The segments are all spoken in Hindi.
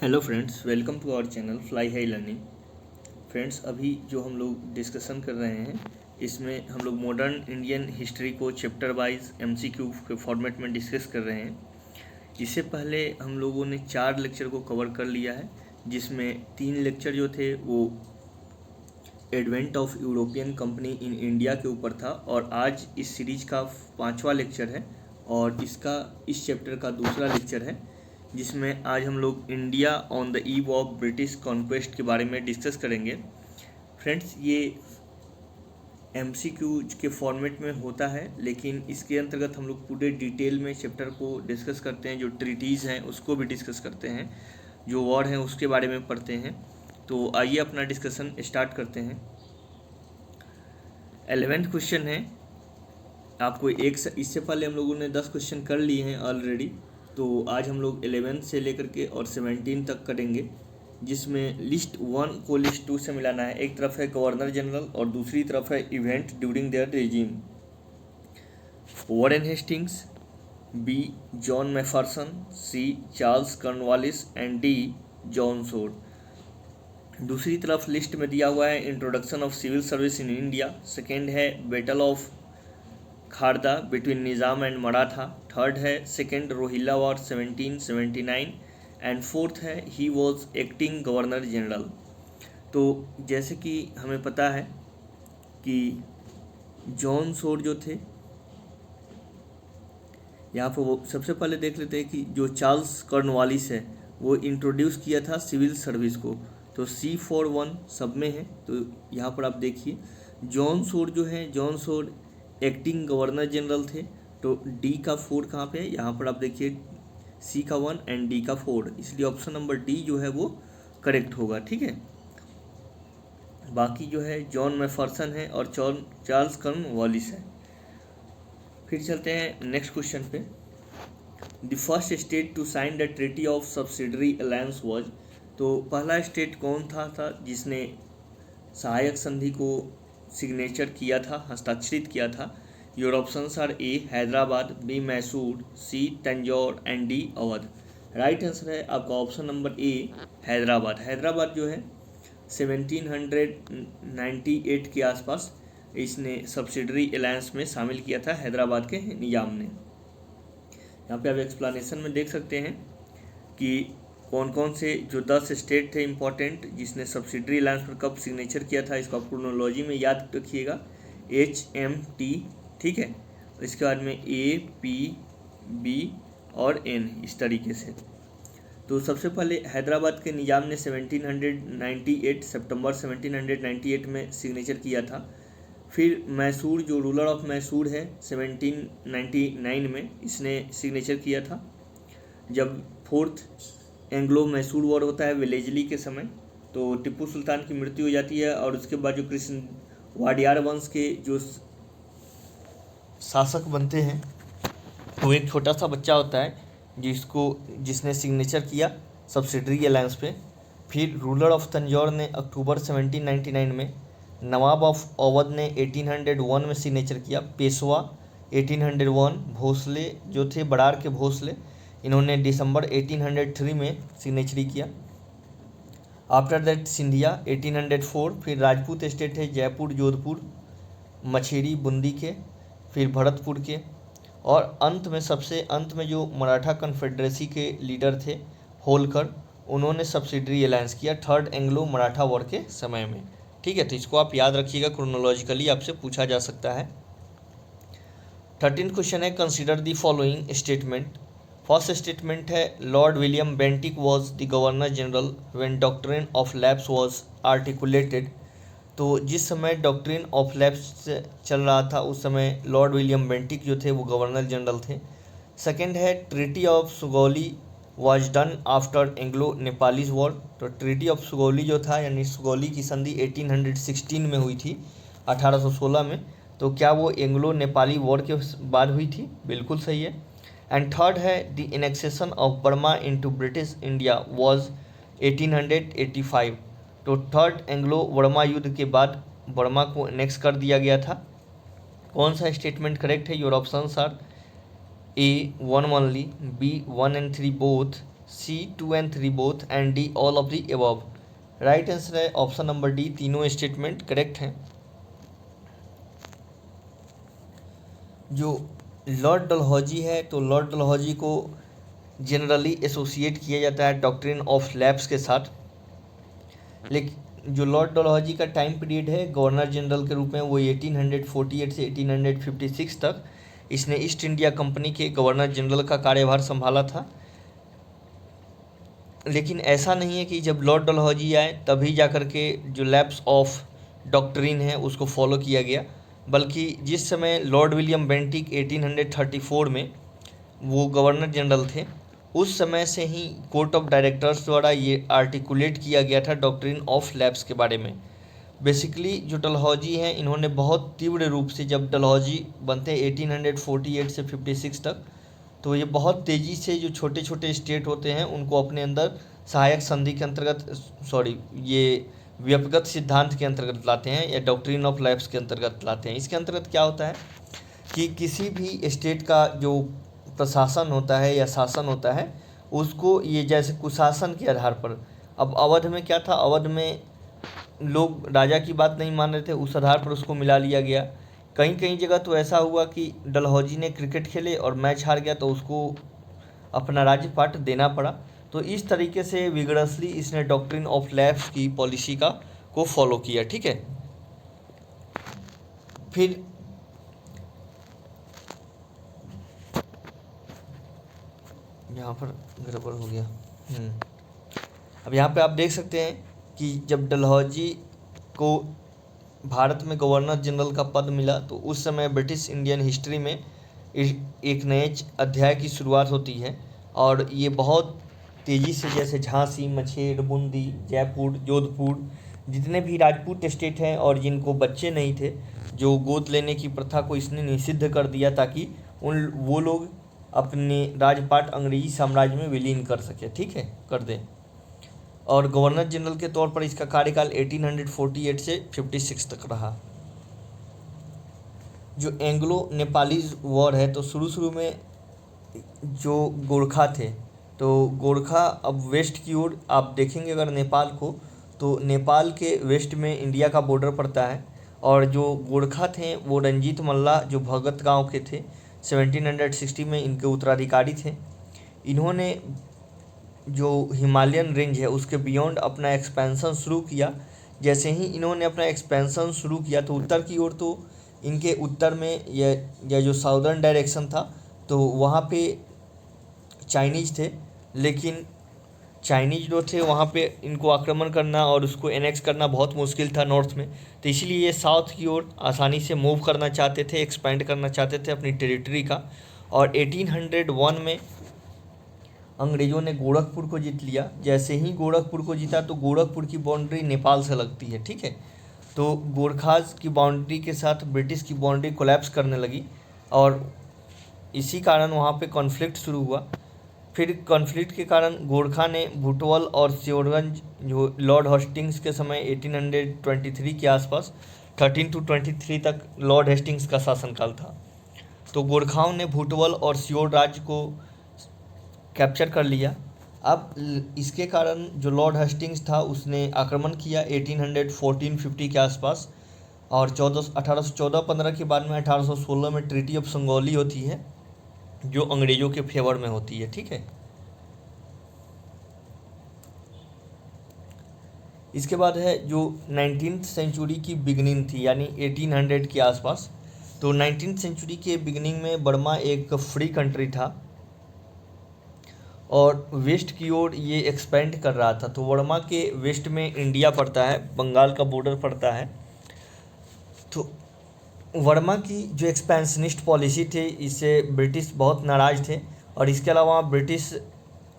Hello friends, welcome to our channel fly high learning. Friends, अभी जो हम लोग डिस्कशन कर रहे हैं इसमें हम लोग मॉडर्न इंडियन हिस्ट्री को चैप्टर वाइज एमसीक्यू के फॉर्मेट में डिस्कस कर रहे हैं। इससे पहले हम लोगों ने 4 लेक्चर को कवर कर लिया है, जिसमें 3 लेक्चर जो थे वो advent of European company in India के ऊपर था, और आज इस सीरीज का 5वां लेक्चर है और इस चैप्टर का दूसरा लेक्चर है, जिसमें आज हम लोग India on the eve of British conquest के बारे में डिस्कस करेंगे। फ्रेंड्स, ये एमसीक्यू के फॉर्मेट में होता है, लेकिन इसके अंतर्गत हम लोग पूरे डिटेल में चैप्टर को डिस्कस करते हैं। जो ट्रीटीज़ हैं उसको भी डिस्कस करते हैं, जो वॉर हैं उसके बारे में पढ़ते हैं। तो आइए अपना डिस्कशन स्टार्ट करते हैं। 11th क्वेश्चन है आपको इससे पहले हम लोगों ने 10 क्वेश्चन कर लिए हैं ऑलरेडी, तो आज हम लोग 11 से लेकर के और 17 तक करेंगे, जिसमें लिस्ट 1 को लिस्ट 2 से मिलाना है। एक तरफ है गवर्नर जनरल और दूसरी तरफ है event during their regime. Warren Hastings, B John Macpherson, C Charles Cornwallis and D John Shore. दूसरी तरफ लिस्ट में दिया हुआ है introduction of civil service in India. Second है battle of Kharda between Nizam and Maratha. Third है second Rohilla war 1779 and fourth है he was acting governor general. तो जैसे कि हमें पता है कि जॉन सोड जो थे, यहाँ पर वो सबसे पहले देख लेते हैं कि जो चार्ल्स कॉर्नवालिस है वो इंट्रोड्यूस किया था सिविल सर्विस को, तो C41 सब में है। तो यहाँ पर आप देखिए जॉन सोड जो है, जॉन सोड एक्टिंग गवर्नर जनरल थे, तो डी का 4 कहाँ पे है, यहाँ पर आप देखिए सी का 1 एंड डी का 4, इसलिए ऑप्शन नंबर डी जो है वो करेक्ट होगा। ठीक है, बाकी जो है जॉन मैफरसन है और चार्ल्स कॉर्नवालिस है। फिर चलते हैं नेक्स्ट क्वेश्चन पे। The first state to sign the treaty of subsidiary alliance was. तो पहला स्टेट कौन था जिसने सहायक संधि को सिग्नेचर किया था, हस्ताक्षरित किया था? Your options are A Hyderabad, B Mysore, C Tanjore and D Awadh. Right answer है आपका option number A Hyderabad. Hyderabad जो है 1798 के आसपास इसने सब्सिडरी अलायंस में शामिल किया था, हैदराबाद के निजाम ने। यहाँ पे आप एक्सप्लेनेशन में देख सकते हैं कि कौन कौन से जो 10 स्टेट थे इम्पॉर्टेंट जिसने सब्सिडरी अलायंस पर कब सिग्नेचर किया था। इसको क्रोनोलॉजी में याद रखिएगा, HMT, ठीक है। इसके बाद में A, P, B और N, इस तरीके से। तो सबसे पहले हैदराबाद के निजाम ने 1798 सितंबर 1798 में सिग्नेचर किया था। फिर मैसूर, जो रूलर ऑफ मैसूर है, 1799 में इसने सिग्नेचर किया था। जब 4th एंग्लो मैसूर वॉर होता है वेलेजली के समय, तो टिप्पू सुल्तान की मृत्यु हो जाती है, और उसके बाद जो कृष्ण वाडियार वंश के जो शासक बनते हैं वो एक छोटा सा बच्चा होता है जिसने सिग्नेचर किया सब्सिडरी अलायंस पे। फिर रूलर ऑफ तंजौर ने अक्टूबर 1799 में, नवाब ऑफ अवध ने 1801 में सिग्नेचर किया, पेशवा 1801, भोसले जो थे बड़ार के भोसले, इन्होंने दिसंबर 1803 में सिग्नेचरी किया। आफ्टर दैट सिंधिया 1804, फिर राजपूत स्टेट है जयपुर, जोधपुर, मछेरी बूंदी के, फिर भरतपुर के, और अंत में सबसे अंत में जो मराठा कन्फेडरेसी के लीडर थे होलकर, उन्होंने सब्सिडरी अलायंस किया 3rd एंग्लो मराठा वॉर के समय में। ठीक है, तो इसको आप याद रखिएगा, क्रोनोलॉजिकली आपसे पूछा जा सकता है। 13th क्वेश्चन है consider the following statement. First statement है Lord William Bentinck was the governor general when doctrine of lapse was articulated. तो जिस समय डॉक्ट्रिन ऑफ लैप्स चल रहा था उस समय लॉर्ड विलियम बेंटिक जो थे वो गवर्नर जनरल थे। सेकेंड है treaty of Sugauli was done after Anglo Nepalese war. तो ट्रीटी ऑफ सुगौली जो था, यानी सुगौली की संधि 1816 में हुई थी, 1816 में। तो क्या वो एंग्लो नेपाली वॉर के बाद हुई थी? बिल्कुल सही है। एंड थर्ड है the annexation of Burma into British India was 1885। तो 3rd एंग्लो बर्मा युद्ध के बाद बर्मा को एनेक्स कर दिया गया था। कौन सा स्टेटमेंट करेक्ट है? Your options are A 1 only, B 1 and 3 both, C 2 and 3 both and D all of the above. Right answer है ऑप्शन नंबर डी, तीनों स्टेटमेंट करेक्ट हैं। जो लॉर्ड डलहौजी है, तो लॉर्ड डलहौजी को जनरली एसोसिएट किया जाता है डॉक्ट्रिन ऑफ लैप्स के साथ। लेकिन जो लॉर्ड डलहौजी का टाइम पीरियड है गवर्नर जनरल के रूप में, वो 1848 से 1856 तक इसने ईस्ट इंडिया कंपनी के गवर्नर जनरल का कार्यभार संभाला था। लेकिन ऐसा नहीं है कि जब लॉर्ड डलहौजी आए तभी जा कर के जो लैप्स ऑफ डॉक्ट्रिन है उसको फॉलो किया गया, बल्कि जिस समय लॉर्ड विलियम बेंटिक 1834 में वो गवर्नर जनरल थे, उस समय से ही कोर्ट ऑफ डायरेक्टर्स द्वारा ये आर्टिकुलेट किया गया था डॉक्ट्रिन ऑफ लैप्स के बारे में। बेसिकली जो डलहौजी हैं इन्होंने बहुत तीव्र रूप से, जब डलहौजी बनते हैं 1848 से 56 तक, तो ये बहुत तेज़ी से जो छोटे छोटे स्टेट होते हैं उनको अपने अंदर सहायक संधि के अंतर्गत, ये व्यक्तिगत सिद्धांत के अंतर्गत लाते हैं या डॉक्ट्रिन ऑफ लैप्स के अंतर्गत लाते हैं। इसके अंतर्गत क्या होता है कि किसी भी स्टेट का जो प्रशासन होता है या शासन होता है उसको ये जैसे कुशासन के आधार पर, अब अवध में क्या था, अवध में लोग राजा की बात नहीं मान रहे थे, उस आधार पर उसको मिला लिया गया। कहीं कहीं जगह तो ऐसा हुआ कि डलहौजी ने क्रिकेट खेले और मैच हार गया तो उसको अपना राज्यपाट देना पड़ा। तो इस तरीके से विगरसली इसने डॉक्ट्रिन ऑफ लैप्स की पॉलिसी को फॉलो किया। ठीक है, फिर यहाँ पर गड़बड़ हो गया। अब यहाँ पे आप देख सकते हैं कि जब डलहौजी को भारत में गवर्नर जनरल का पद मिला तो उस समय ब्रिटिश इंडियन हिस्ट्री में एक नए अध्याय की शुरुआत होती है। और ये बहुत तेज़ी से, जैसे झांसी, मछेर, बूंदी, जयपुर, जोधपुर, जितने भी राजपूत स्टेट हैं और जिनको बच्चे नहीं थे, जो गोद लेने की प्रथा को इसने निषिद्ध कर दिया ताकि वो लोग अपने राजपाट अंग्रेजी साम्राज्य में विलीन कर सके। ठीक है, कर दें। और गवर्नर जनरल के तौर पर इसका कार्यकाल 1848 से 56 तक रहा। जो एंग्लो नेपालीज वॉर है, तो शुरू में जो गोरखा थे, तो गोरखा अब वेस्ट की ओर आप देखेंगे अगर नेपाल को, तो नेपाल के वेस्ट में इंडिया का बॉर्डर पड़ता है। और जो गोरखा थे वो रंजीत मल्ला जो भगत गांव के थे, 1760 में इनके उत्तराधिकारी थे। इन्होंने जो हिमालयन रेंज है उसके बियॉन्ड अपना एक्सपेंसन शुरू किया। जैसे ही इन्होंने अपना एक्सपेंसन शुरू किया तो उत्तर की ओर, तो इनके उत्तर में यह जो साउदर्न डायरेक्शन था तो वहाँ पे चाइनीज़ थे, लेकिन चाइनीज़ जो थे वहाँ पे इनको आक्रमण करना और उसको एनेक्स करना बहुत मुश्किल था नॉर्थ में। तो इसीलिए ये साउथ की ओर आसानी से मूव करना चाहते थे, एक्सपेंड करना चाहते थे अपनी टेरिटरी का। और 1801 में अंग्रेज़ों ने गोरखपुर को जीत लिया। जैसे ही गोरखपुर को जीता तो गोरखपुर की बाउंड्री नेपाल से लगती है। ठीक है, तो गोरखाज की बाउंड्री के साथ ब्रिटिश की बाउंड्री कोलैप्स करने लगी और इसी कारण वहाँ पे कॉन्फ्लिक्ट शुरू हुआ। फिर कॉन्फ्लिक्ट के कारण गोरखा ने भुटवल और सियोरगंज, जो लॉर्ड हेस्टिंग्स के समय 1823 के आसपास 13 to 23 तक लॉर्ड हेस्टिंग्स का शासनकाल था, तो गोरखाओं ने भुटवल और सियोर राज्य को कैप्चर कर लिया। अब इसके कारण जो लॉर्ड हेस्टिंग्स था उसने आक्रमण किया 1814-50 के आसपास। और 1814-15 के बाद में 1816 में ट्रीटी ऑफ संगौली होती है जो अंग्रेज़ों के फेवर में होती है। ठीक है, इसके बाद है जो 19th सेंचुरी की बिगनिंग थी, यानी 1800 के आसपास। तो 19th सेंचुरी के बिगनिंग में बर्मा एक फ्री कंट्री था और वेस्ट की ओर ये एक्सपेंड कर रहा था। तो बर्मा के वेस्ट में इंडिया पड़ता है, बंगाल का बॉर्डर पड़ता है। तो वर्मा की जो एक्सपेंशनिस्ट पॉलिसी थी इससे ब्रिटिश बहुत नाराज़ थे। और इसके अलावा ब्रिटिश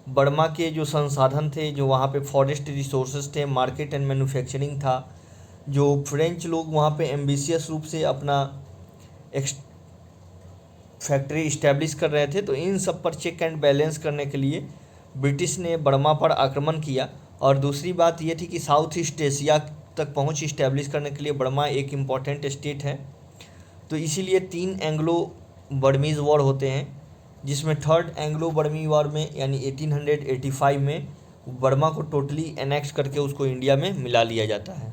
बर्मा के जो संसाधन थे, जो वहाँ पे फॉरेस्ट रिसोर्सेज थे, मार्केट एंड मैन्युफैक्चरिंग था, जो फ्रेंच लोग वहाँ पे एम्बिशियस रूप से अपना फैक्ट्री इस्टेब्लिश कर रहे थे, तो इन सब पर चेक एंड बैलेंस करने के लिए ब्रिटिश ने बर्मा पर आक्रमण किया। और दूसरी बात ये थी कि साउथ ईस्ट एशिया तक पहुँच इस्टेब्लिश करने के लिए बर्मा एक इम्पॉर्टेंट स्टेट है। तो इसीलिए 3 एंग्लो बर्मीज़ वॉर होते हैं, जिसमें थर्ड एंग्लो बर्मी वॉर में यानी 1885 में बर्मा को टोटली एनेक्स करके उसको इंडिया में मिला लिया जाता है।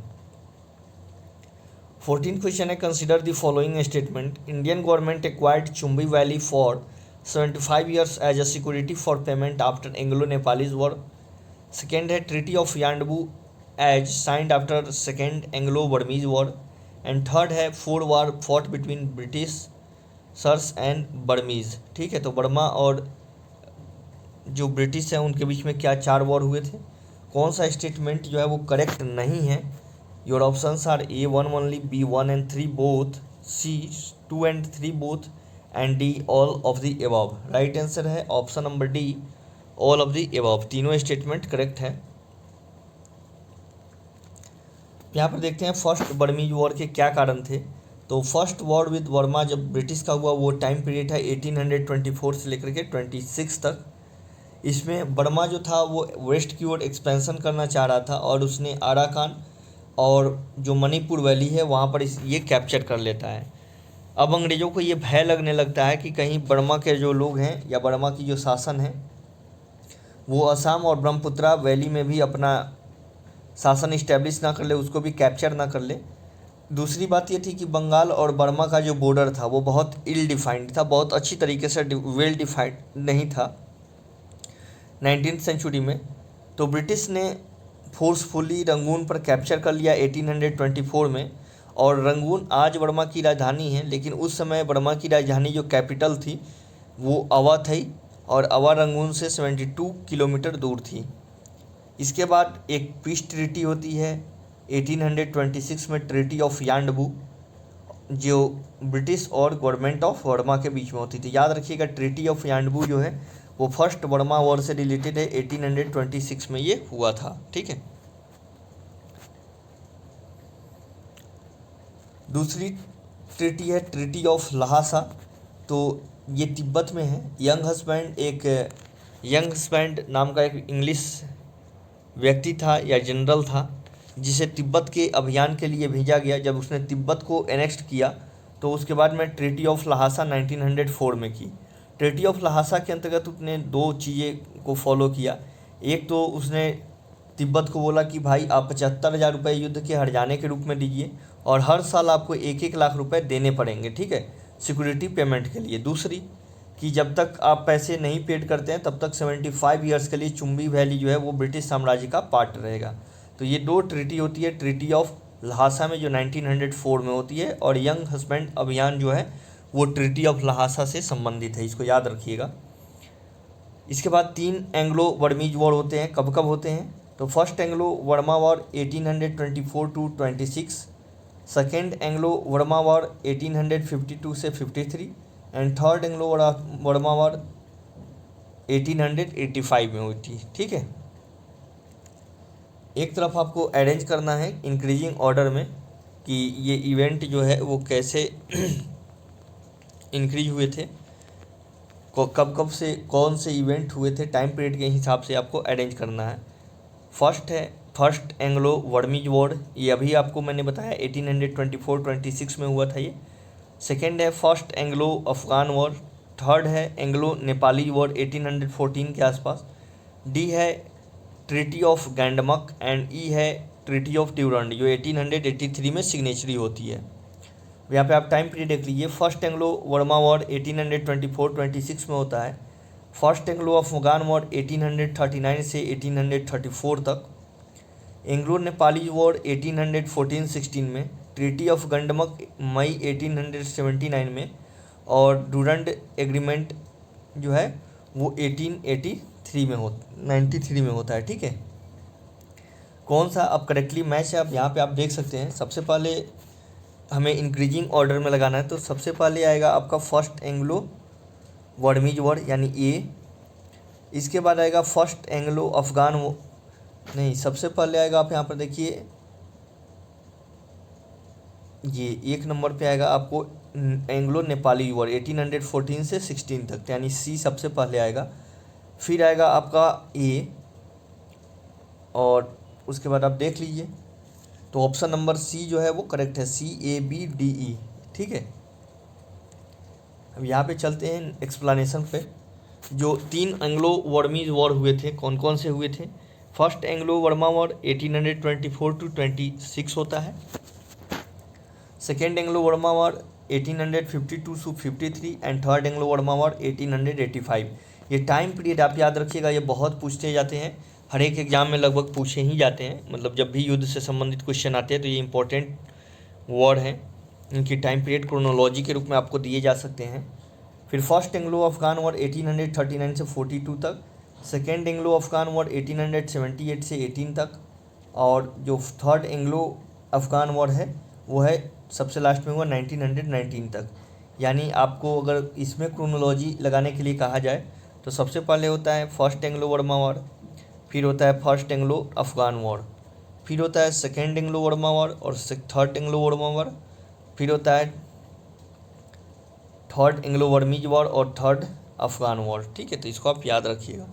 14 क्वेश्चन है, consider the following statement. Indian government acquired Chumbi valley for 75 years as a security for payment after Anglo Nepalese war. Second है, treaty of Yandabo as signed after second Anglo Burmese war. And third है, 4 war fought between British sirs and Burmese. ठीक है, तो बर्मा और जो ब्रिटिश है उनके बीच में क्या 4 वॉर हुए थे। कौन सा स्टेटमेंट जो है वो करेक्ट नहीं है। Your options are A 1 only, B 1 and 3 both, C 2 and 3 both, and D all of the above. Right answer है option number D, all of the above. तीनों स्टेटमेंट करेक्ट है। यहाँ पर देखते हैं फर्स्ट बर्मीज वॉर के क्या कारण थे। तो फर्स्ट वॉर विद बर्मा जब ब्रिटिश का हुआ वो टाइम पीरियड है 1824 से लेकर के 26 तक। इसमें बर्मा जो था वो वेस्ट की ओर एक्सपेंशन करना चाह रहा था और उसने आराकान और जो मणिपुर वैली है वहाँ पर ये कैप्चर कर लेता है। अब अंग्रेज़ों को ये भय लगने लगता है कि कहीं बर्मा के जो लोग हैं या बर्मा की जो शासन है वो असम और ब्रह्मपुत्रा वैली में भी अपना शासन इस्टेब्लिश ना कर ले, उसको भी कैप्चर ना कर ले। दूसरी बात ये थी कि बंगाल और बर्मा का जो बॉर्डर था वो बहुत इल डिफाइंड था, बहुत अच्छी तरीके से वेल डिफाइंड नहीं था 19th सेंचुरी में। तो ब्रिटिश ने फोर्सफुली रंगून पर कैप्चर कर लिया 1824 में। और रंगून आज बर्मा की राजधानी है, लेकिन उस समय बर्मा की राजधानी जो कैपिटल थी वो अवा थी और अवा रंगून से 72 किलोमीटर दूर थी। इसके बाद एक पीस ट्रीटी होती है 1826 में, ट्रीटी ऑफ यान्डबू, जो ब्रिटिश और गवर्नमेंट ऑफ बर्मा के बीच में होती थी। याद रखिएगा ट्रीटी ऑफ यान्डबू जो है वो फर्स्ट बर्मा वॉर से रिलेटेड है, 1826 में ये हुआ था। ठीक है, दूसरी ट्रीटी है ट्रीटी ऑफ लहासा। तो ये तिब्बत में है। यंग हस्बैंड नाम का एक इंग्लिश व्यक्ति था या जनरल था जिसे तिब्बत के अभियान के लिए भेजा गया। जब उसने तिब्बत को एनेक्स्ट किया तो उसके बाद में ट्रीटी ऑफ लहासा 1904 में की। ट्रीटी ऑफ लहासा के अंतर्गत उसने 2 चीज़ें को फॉलो किया। एक तो उसने तिब्बत को बोला कि भाई आप 75,000 रुपये युद्ध के हट जाने के रूप में दीजिए और हर साल आपको 1-1 लाख रुपए देने पड़ेंगे, ठीक है, सिक्योरिटी पेमेंट के लिए। दूसरी कि जब तक आप पैसे नहीं पेड करते हैं तब तक 75 ईयर्स के लिए चुम्बी वैली जो है वो ब्रिटिश साम्राज्य का पार्ट रहेगा। तो ये 2 ट्रीटी होती है, ट्रीटी ऑफ लहासा में जो 1904 में होती है, और यंग हस्बैंड अभियान जो है वो ट्रीटी ऑफ लहासा से संबंधित है, इसको याद रखिएगा। इसके बाद 3 एंग्लो बर्मीज वॉर होते हैं। कब कब होते हैं? तो first Anglo Burma war 1824 to 26, second Anglo Burma war 1852 से 53, and third Anglo Burma war 1885 में हुई थी। ठीक है, एक तरफ आपको अरेंज करना है इंक्रीजिंग ऑर्डर में कि ये इवेंट जो है वो कैसे इंक्रीज हुए थे, कब कब से कौन से इवेंट हुए थे, टाइम पीरियड के हिसाब से आपको अरेंज करना है। फर्स्ट है फर्स्ट एंग्लो बर्मीज वॉर, ये अभी आपको मैंने बताया 1824-26 में हुआ था ये। सेकेंड है first Anglo Afghan war. Third है एंग्लो नेपाली वॉर 1814 के आसपास। डी है ट्रीटी ऑफ गैंडमक, एंड ई है ट्रीटी ऑफ ड्यूरंड जो 1883 में सिग्नेचरी होती है। यहाँ पे आप टाइम पीरियड देख लीजिए। फर्स्ट एंग्लो बर्मा वॉर 1824-26 में होता है। फर्स्ट एंग्लो अफगान वॉर 1839 से 1834 तक। एंग्लो नेपाली वॉर 1814-16 में। ट्रीटी ऑफ गंडमक मई 1879 में, और डूरंड एग्रीमेंट जो है वो 1883 में 93 में होता है। ठीक है, कौन सा अब करेक्टली मैच है अब यहाँ पे आप देख सकते हैं। सबसे पहले हमें इंक्रीजिंग ऑर्डर में लगाना है, तो सबसे पहले आएगा आपका फर्स्ट एंग्लो बर्मीज वॉर यानी ए। इसके बाद आएगा फर्स्ट एंग्लो अफगान नहीं, सबसे पहले आएगा आप यहाँ पर देखिए ये 1 नंबर पे आएगा आपको एंग्लो नेपाली वॉर 1814 से 16 तक, यानी सी सबसे पहले आएगा। फिर आएगा आपका ए, और उसके बाद आप देख लीजिए तो ऑप्शन नंबर सी जो है वो करेक्ट है, CABDE। ठीक है, अब यहाँ पे चलते हैं एक्सप्लेनेशन पे। जो 3 एंग्लो वर्मीज वॉर हुए थे कौन कौन से हुए थे? First Anglo Burma war 1824 to 26 होता है। Second Anglo Burma war 1852 to 53 and third Anglo Burma war 1885। ये टाइम पीरियड आप याद रखिएगा, ये बहुत पूछते जाते हैं, हर एक एग्जाम में लगभग पूछे ही जाते हैं। मतलब जब भी युद्ध से संबंधित क्वेश्चन आते हैं तो ये इंपॉर्टेंट वॉर हैं, इनकी टाइम पीरियड क्रोनोलॉजी के रूप में आपको दिए जा सकते हैं। फिर फर्स्ट एंग्लो अफगान वॉर 1839 से 42 तक, सेकेंड एंग्लो अफगान वॉर 1878 से 18 तक, और जो थर्ड एंग्लो अफगान वॉर है वो है सबसे लास्ट में हुआ 1919 तक। यानी आपको अगर इसमें क्रोनोलॉजी लगाने के लिए कहा जाए तो सबसे पहले होता है फर्स्ट एंग्लो वर्मा वॉर, फिर होता है फर्स्ट एंग्लो अफगान वॉर, फिर होता है सेकेंड एंग्लो वर्मा वॉर और थर्ड एंग्लो वर्मा वॉर, फिर होता है थर्ड एंग्लो वर्मीज वॉर और थर्ड अफगान वॉर। ठीक है, तो इसको आप याद रखिएगा।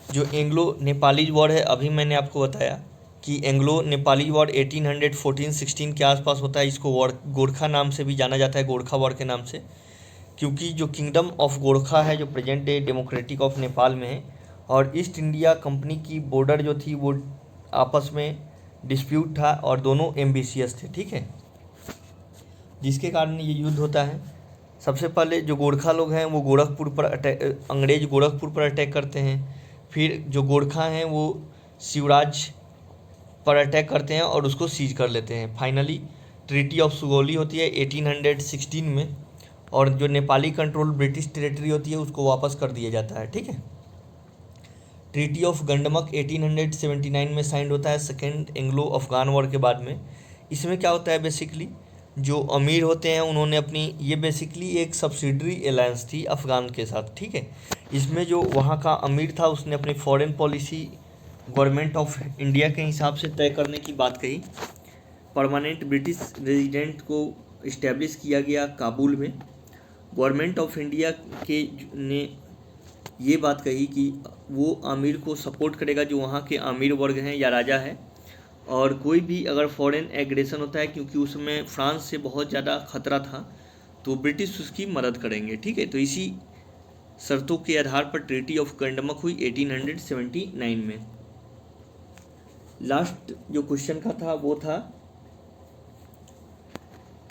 जो एंग्लो नेपालीज वॉर है, अभी मैंने आपको बताया कि एंग्लो नेपाली वॉर 1814-16 के आसपास होता है। इसको वॉर गोरखा नाम से भी जाना जाता है, गोरखा वॉर के नाम से, क्योंकि जो किंगडम ऑफ गोरखा है जो present day democratic of Nepal में है, और ईस्ट इंडिया कंपनी की बॉर्डर जो थी वो आपस में डिस्प्यूट था और दोनों एम्बिशियस थे। ठीक है, जिसके कारण ये युद्ध होता है। सबसे पहले जो गोरखा लोग हैं वो गोरखपुर पर अंग्रेज गोरखपुर पर अटैक करते हैं। फिर जो गोरखा हैं वो शिवराज पर अटैक करते हैं और उसको सीज कर लेते हैं। फाइनली ट्रीटी ऑफ सुगौली होती है 1816 में, और जो नेपाली कंट्रोल ब्रिटिश टेरिटरी होती है उसको वापस कर दिया जाता है। ठीक है, ट्रीटी ऑफ गंडमक 1879 में साइन होता है सेकेंड एंग्लो अफगान वॉर के बाद में। इसमें क्या होता है, बेसिकली जो अमीर होते हैं उन्होंने अपनी, ये बेसिकली एक सब्सिडरी अलायंस थी अफ़गान के साथ। ठीक है, इसमें जो वहाँ का अमीर था उसने अपनी foreign policy government of India के हिसाब से तय करने की बात कही। परमानेंट ब्रिटिश रेजिडेंट को इस्टेब्लिश किया गया काबुल में। गवर्नमेंट ऑफ इंडिया के ने ये बात कही कि वो आमिर को सपोर्ट करेगा जो वहाँ के आमिर वर्ग हैं या राजा है, और कोई भी अगर फॉरेन एग्रेशन होता है, क्योंकि उसमें फ्रांस से बहुत ज़्यादा खतरा था, तो ब्रिटिश उसकी मदद करेंगे। ठीक है, तो इसी शर्तों के आधार पर ट्रीटी ऑफ गंडमक हुई 1879 में। लास्ट जो क्वेश्चन का था वो था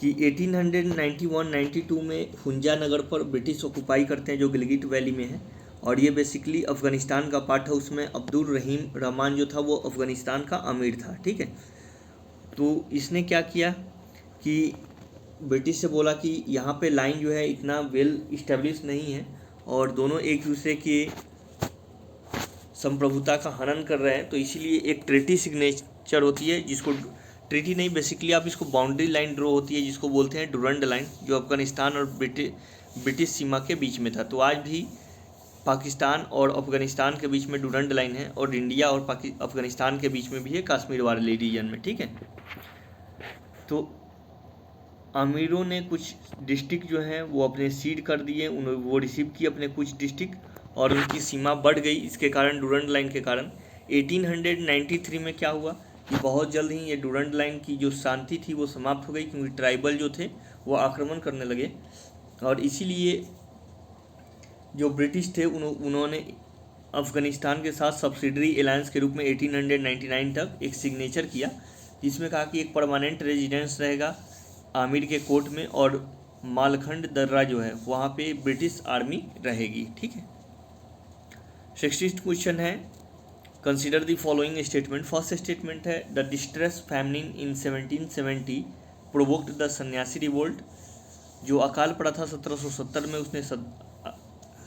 कि 1891-92 में हुंजा नगर पर ब्रिटिश ऑक्युपाई करते हैं जो गिलगिट वैली में है, और ये बेसिकली अफ़गानिस्तान का पार्ट है। उसमें अब्दुल रहीम रहमान जो था वो अफ़गानिस्तान का अमीर था। ठीक है, तो इसने क्या किया कि ब्रिटिश से बोला कि यहाँ पे लाइन जो है इतना वेल इस्टेब्लिश नहीं है और दोनों एक दूसरे के संप्रभुता का हनन कर रहे हैं, तो इसीलिए एक ट्रीटी सिग्नेचर होती है, जिसको ट्रीटी नहीं, बेसिकली आप इसको बाउंड्री लाइन ड्रॉ होती है जिसको बोलते हैं डुरंड लाइन, जो अफ़गानिस्तान और ब्रिटिश सीमा के बीच में था। तो आज भी पाकिस्तान और अफ़गानिस्तान के बीच में डुरंड लाइन है, और इंडिया और अफ़गानिस्तान के बीच में भी है कश्मीर वाले रीजन में। ठीक है, तो अमीरों ने कुछ डिस्ट्रिक्ट जो हैं वो अपने सीड कर दिए, वो रिसीव किए अपने कुछ डिस्ट्रिक्ट, और उनकी सीमा बढ़ गई इसके कारण, डुरंड लाइन के कारण। 1893 में क्या हुआ कि बहुत जल्द ही ये डुरंड लाइन की जो शांति थी वो समाप्त हो गई, क्योंकि ट्राइबल जो थे वो आक्रमण करने लगे, और इसीलिए जो ब्रिटिश थे उन्होंने अफ़गानिस्तान के साथ सब्सिडरी अलायंस के रूप में 1899 तक एक सिग्नेचर किया, जिसमें कहा कि एक परमानेंट रेजिडेंस रहेगा आमिर के कोर्ट में, और मालखंड दर्रा जो है वहाँ पे ब्रिटिश आर्मी रहेगी। ठीक है, 60th क्वेश्चन है, consider the following statement. First statement है the distress famine in 1770 provoked the Sannyasi revolt. जो अकाल पड़ा था 1770 में उसने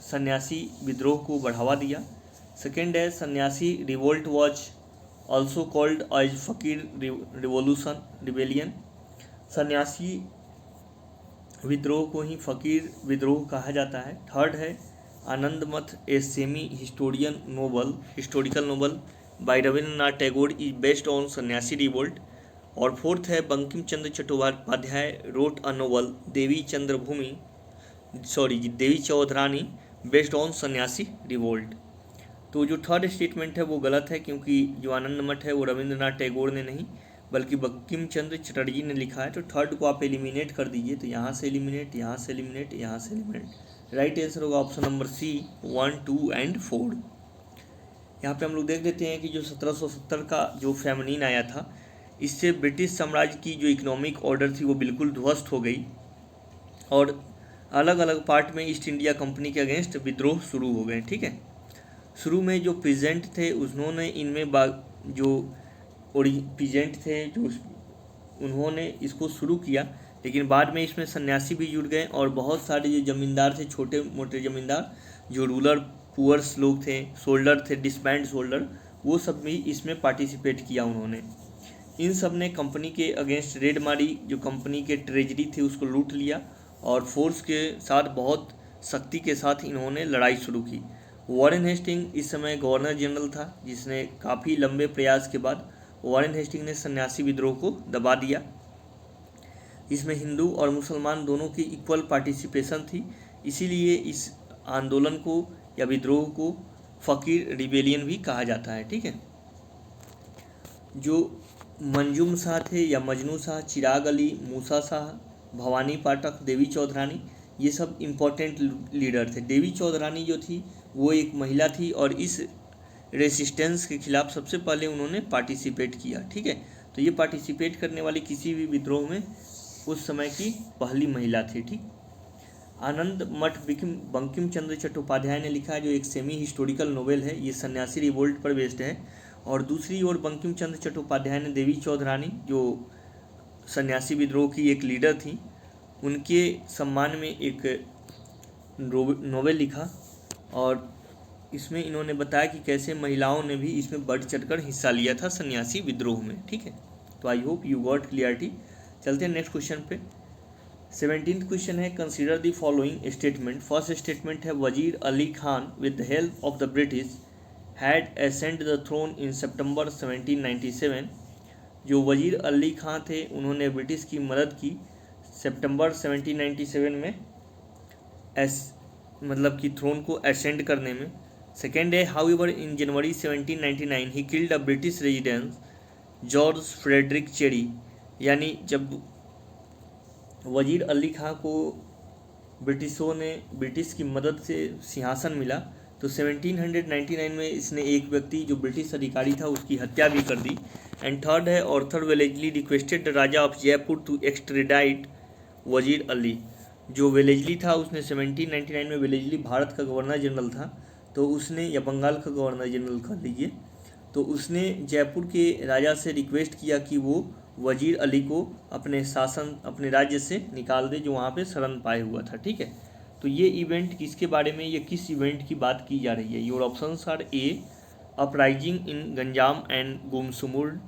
सन्यासी विद्रोह को बढ़ावा दिया। सेकेंड है Sanyasi revolt was also called as Fakir rebellion. सन्यासी विद्रोह को ही फकीर विद्रोह कहा जाता है। थर्ड है Anand Math a semi historical novel by Rabindranath Tagore is based on Sannyasi revolt. और फोर्थ है Bankim Chandra Chattopadhyay wrote a novel Devi Chaudhurani based on Sannyasi revolt. तो जो थर्ड स्टेटमेंट है वो गलत है, क्योंकि जो आनंद मठ है वो रविंद्रनाथ टैगोर ने नहीं बल्कि बंकिम चंद्र चटर्जी ने लिखा है। तो थर्ड को आप एलिमिनेट कर दीजिए, तो यहाँ से एलिमिनेट, यहाँ से एलिमिनेट, यहाँ से एलिमिनेट, राइट आंसर होगा ऑप्शन नंबर सी 1, 2 एंड 4। यहाँ पे हम लोग देख लेते हैं कि जो 1770 का जो फेमिनिन आया था, इससे ब्रिटिश साम्राज्य की जो इकोनॉमिक ऑर्डर थी वो बिल्कुल ध्वस्त हो गई और अलग अलग पार्ट में ईस्ट इंडिया कंपनी के अगेंस्ट विद्रोह शुरू हो गए। ठीक है, शुरू में जो पीजेंट थे उन्होंने इनमें जो पीजेंट थे जो उन्होंने इसको शुरू किया, लेकिन बाद में इसमें सन्यासी भी जुड़ गए और बहुत सारे जो ज़मींदार थे, छोटे मोटे ज़मींदार, जो रूरल पुअर्स लोग थे, सोल्डर थे, डिसबैंड सोल्डर, वो सब भी इसमें पार्टिसिपेट किया उन्होंने। इन सब ने कंपनी के अगेंस्ट रेड मारी, जो कंपनी के ट्रेजरी थी उसको लूट लिया और फोर्स के साथ बहुत सख्ती के साथ इन्होंने लड़ाई शुरू की। वॉरेन हेस्टिंग इस समय गवर्नर जनरल था, जिसने काफ़ी लंबे प्रयास के बाद वॉरेन हेस्टिंग ने सन्यासी विद्रोह को दबा दिया। इसमें हिंदू और मुसलमान दोनों की इक्वल पार्टिसिपेशन थी, इसीलिए इस आंदोलन को या विद्रोह को फ़कीर रिबेलियन भी कहा जाता है। ठीक है, जो मंजूम शाह थे या मजनू शाह, चिराग अली, मूसा शाह, भवानी पाठक, देवी चौधरानी, ये सब इम्पोर्टेंट लीडर थे। देवी चौधरानी जो थी वो एक महिला थी और इस रेसिस्टेंस के खिलाफ सबसे पहले उन्होंने पार्टिसिपेट किया। ठीक है, तो ये पार्टिसिपेट करने वाली किसी भी विद्रोह में उस समय की पहली महिला थी। ठीक, आनंद मठ बंकिम चंद्र चट्टोपाध्याय ने लिखा है, जो एक सेमी हिस्टोरिकल नोवेल है, ये सन्यासी रिवोल्ट पर बेस्ड है। और दूसरी ओर बंकिम चंद्र चट्टोपाध्याय ने देवी चौधरानी, जो सन्यासी विद्रोह की एक लीडर थी, उनके सम्मान में एक नोवेल लिखा और इसमें इन्होंने बताया कि कैसे महिलाओं ने भी इसमें बढ़ चढ़कर हिस्सा लिया था सन्यासी विद्रोह में। ठीक है, तो I hope you got clarity. चलते हैं नेक्स्ट क्वेश्चन पे। 17th क्वेश्चन है, consider the following statement. First statement है, Wazir Ali Khan with the help of the British had ascended the throne in September 1797। जो वजीर अली खां थे उन्होंने ब्रिटिश की मदद की सितंबर 1797 में मतलब कि थ्रोन को असेंड करने में। सेकेंड है, however in January 1799 he killed a British residence George Frederick Cherry. यानी जब वजीर अली खां को ब्रिटिश की मदद से सिंहासन मिला तो 1799 में इसने एक व्यक्ति जो ब्रिटिश अधिकारी था उसकी हत्या भी कर दी। एंड थर्ड है, Arthur Wellesley requested the raja of Jaipur to extradite Wazir Ali. जो वेलेजली था उसने 1799 में, वेलेजली भारत का गवर्नर जनरल था, तो उसने, या बंगाल का गवर्नर जनरल कह लीजिए, तो उसने जयपुर के राजा से रिक्वेस्ट किया कि वो वजीर अली को अपने राज्य से निकाल दे, जो वहाँ पे शरण पाए हुआ था। ठीक है, तो ये इवेंट किसके बारे में, ये किस इवेंट की बात की जा रही है? Your options are A, uprising in Ganjam and Gumsur,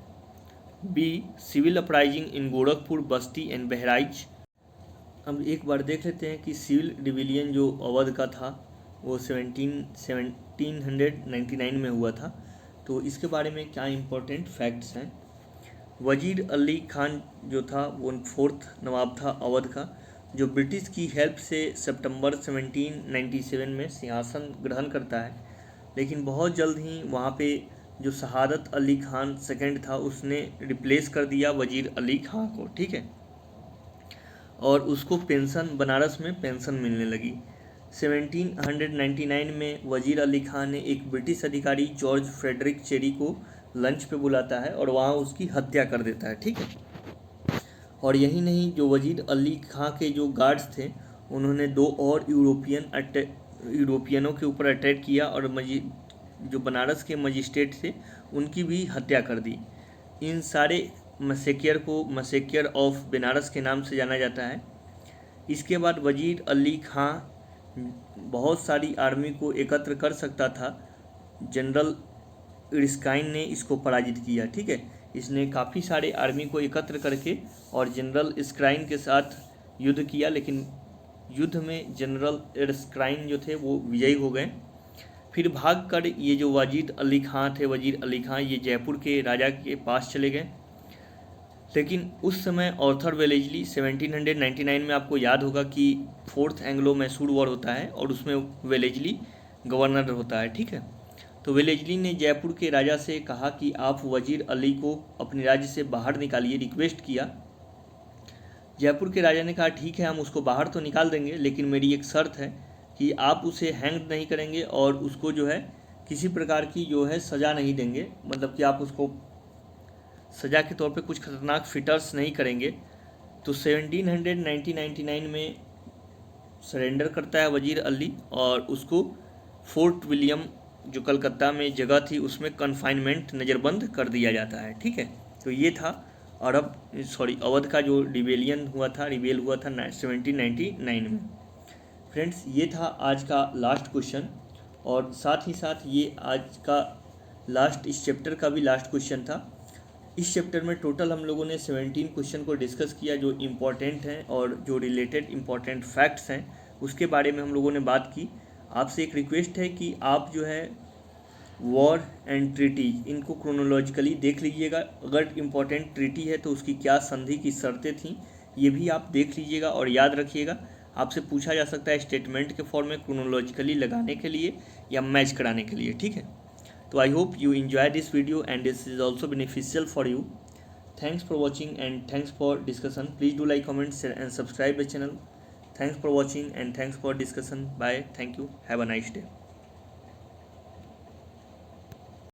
B, civil uprising in Gorakhpur, Basti and Bahraich. अब एक बार देख लेते हैं कि सिविल रिविलियन जो अवध का था वो 1799 में हुआ था, तो इसके बारे में क्या इम्पोर्टेंट फैक्ट्स हैं। वजीर अली खान जो था वो 4th नवाब था अवध का, जो ब्रिटिश की हेल्प से सितंबर 1797 में सिंहासन ग्रहण करता है, लेकिन बहुत जल्द ही वहाँ पे जो शहादत अली खान सेकंड था उसने रिप्लेस कर दिया वजीर अली खान को। ठीक है, और उसको पेंशन, बनारस में पेंशन मिलने लगी। 1799 में वजीर अली खान ने एक ब्रिटिश अधिकारी जॉर्ज फ्रेडरिक चेरी को लंच पे बुलाता है और वहाँ उसकी हत्या कर देता है। ठीक है, और यही नहीं, जो वजीर अली खां के जो गार्ड्स थे उन्होंने 2 और यूरोपियनों के ऊपर अटैक किया और जो बनारस के मजिस्ट्रेट थे उनकी भी हत्या कर दी। इन सारे मसेकियर को मसेकियर ऑफ बनारस के नाम से जाना जाता है। इसके बाद वजीर अली खां बहुत सारी आर्मी को एकत्र कर सकता था, जनरल इर्स्काइन ने इसको पराजित किया। ठीक है, इसने काफ़ी सारे आर्मी को एकत्र करके और जनरल इर्स्काइन के साथ युद्ध किया, लेकिन युद्ध में जनरल इर्स्काइन जो थे वो विजयी हो गए। फिर भागकर ये जो वजीर अली खां थे, वजीर अली खां, ये जयपुर के राजा के पास चले गए। लेकिन उस समय ऑर्थर वेलेजली 1799 में, आपको याद होगा कि 4th एंग्लो मैसूर वॉर होता है और उसमें वेलेजली गवर्नर होता है। ठीक है, तो वेलेजली ने जयपुर के राजा से कहा कि आप वजीर अली को अपने राज्य से बाहर निकालिए, रिक्वेस्ट किया। जयपुर के राजा ने कहा ठीक है, हम उसको बाहर तो निकाल देंगे, लेकिन मेरी एक शर्त है कि आप उसे हैंग नहीं करेंगे और उसको जो है किसी प्रकार की जो है सज़ा नहीं देंगे, मतलब कि आप उसको सज़ा के तौर पे कुछ खतरनाक फिटर्स नहीं करेंगे। तो 1799 में सरेंडर करता है वजीर अली और उसको फोर्ट विलियम जो कलकत्ता में जगह थी उसमें कन्फाइनमेंट नज़रबंद कर दिया जाता है। ठीक है, तो ये था अवध का जो रिबेल हुआ था 1799 में। फ्रेंड्स, ये था आज का लास्ट क्वेश्चन और साथ ही साथ ये आज का लास्ट इस चैप्टर का भी लास्ट क्वेश्चन था। इस चैप्टर में टोटल हम लोगों ने 17 क्वेश्चन को डिस्कस किया जो इम्पॉर्टेंट हैं और जो रिलेटेड इम्पॉर्टेंट फैक्ट्स हैं उसके बारे में हम लोगों ने बात की। आपसे एक रिक्वेस्ट है कि आप जो है वॉर एंड ट्रीटी इनको क्रोनोलॉजिकली देख लीजिएगा। अगर इम्पॉर्टेंट ट्रीटी है तो उसकी क्या संधि की शर्तें थीं ये भी आप देख लीजिएगा और याद रखिएगा। आपसे पूछा जा सकता है स्टेटमेंट के फॉर्म में क्रोनोलॉजिकली लगाने के लिए या मैच कराने के लिए। ठीक है, तो I hope you enjoy this video and this is also beneficial for you. Thanks for watching and thanks for discussion. Please do like, comment, share and subscribe the channel. Thanks for watching and thanks for discussion. Bye. Thank you. Have a nice day.